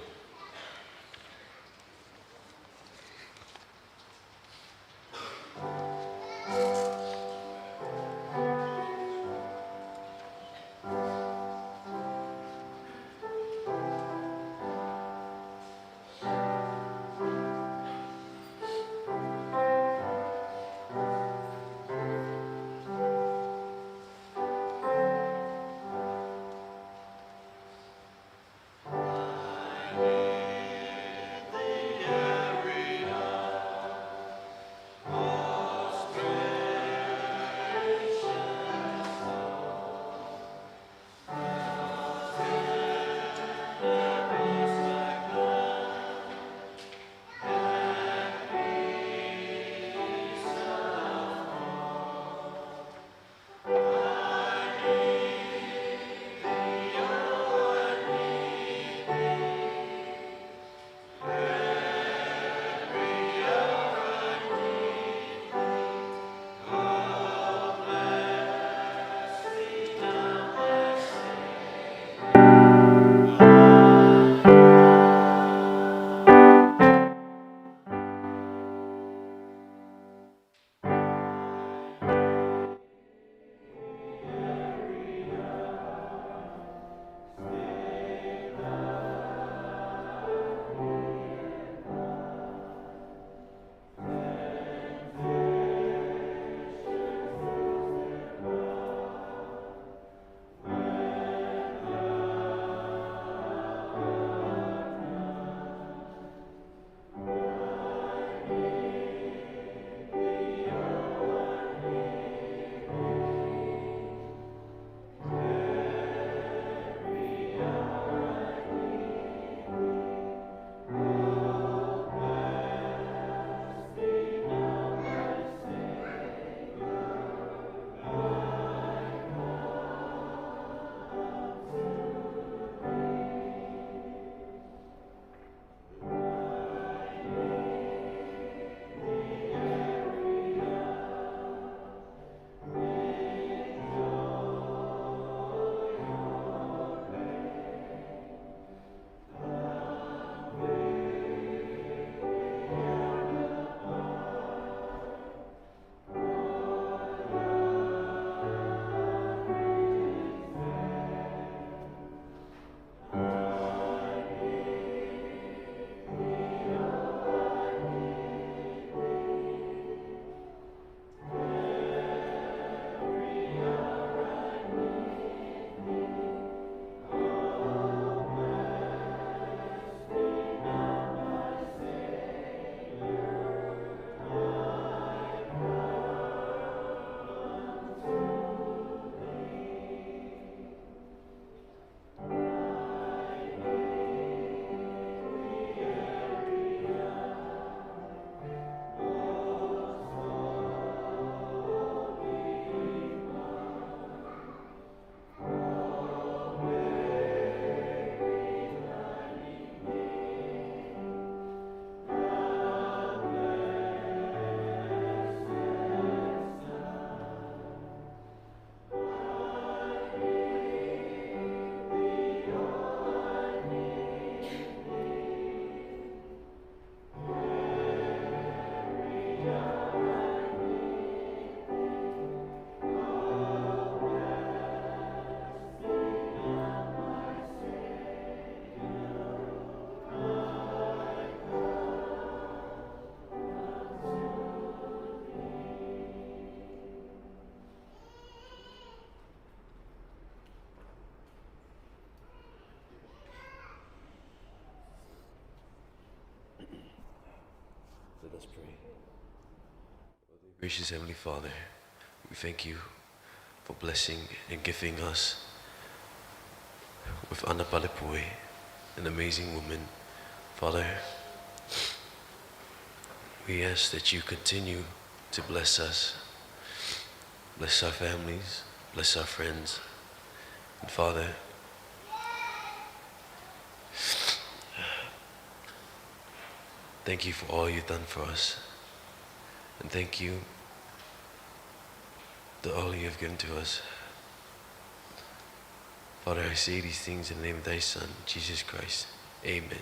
I Let's pray. Gracious Heavenly Father, we thank you for blessing and gifting us with Ana Palepoi, an amazing woman. Father, we ask that you continue to bless us, bless our families, bless our friends. And Father, thank you for all you've done for us. And thank you for all you have given to us. Father, I say these things in the name of thy Son, Jesus Christ. Amen.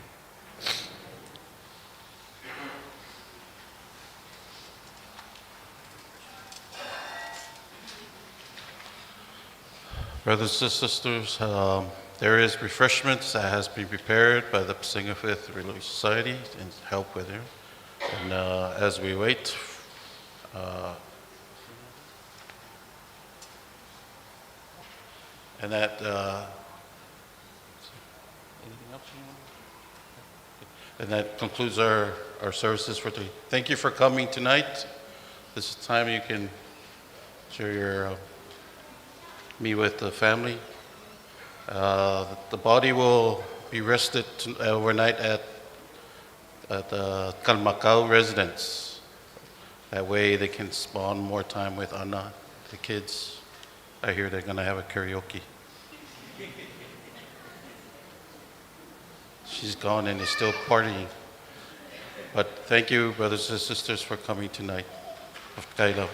Brothers and sisters, there is refreshments that has been prepared by the Singer Fifth Relief Society in help with it. And as we wait, and that, anything else you want? And that concludes our services for today. Thank you for coming tonight. This is time you can share your meet with the family. The body will be rested overnight at the Kalmakau residence. That way they can spend more time with Ana, the kids. I hear they're gonna have a karaoke. She's gone and is still partying. But thank you, brothers and sisters, for coming tonight. Kaila.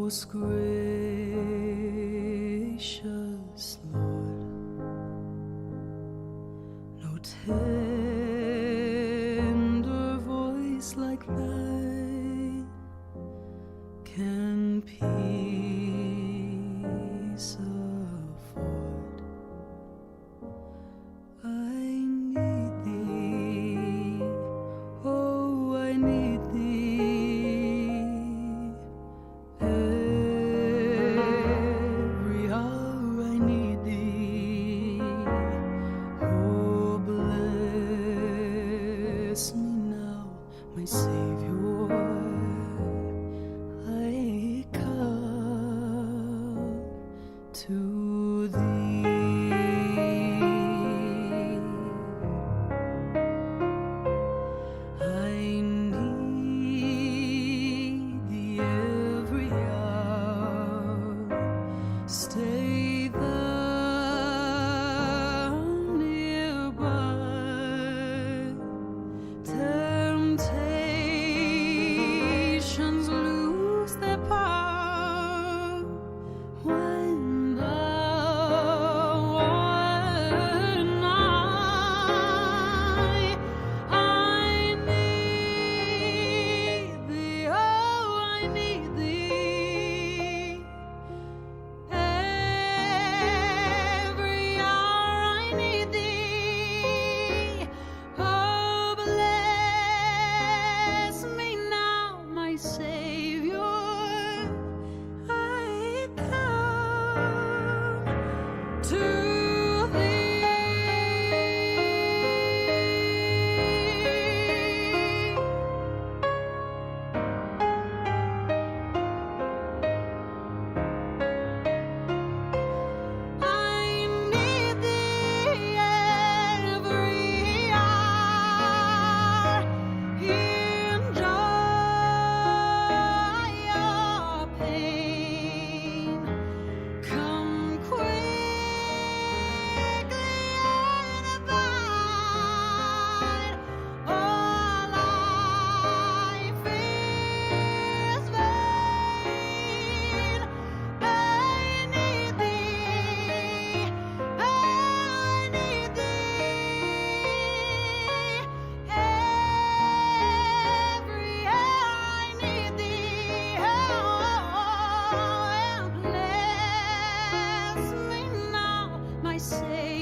Most gracious Lord, no tender voice like thine can peace afford. I need thee, oh, I need thee. Every hour I need thee. Oh, bless me now, my Savior. I come to thee. I need thee every hour. Stay thou nearby. Temptations lose their power when thou art nigh. I need thee, oh, I need thee. Every hour I need thee. Oh, bless me now, my Savior. I come to thee. I need thee every hour in joy or pain. Come quickly and abide. All life is vain. I need thee. I need thee. Every hour I need thee. Oh, and bless me now, my Savior.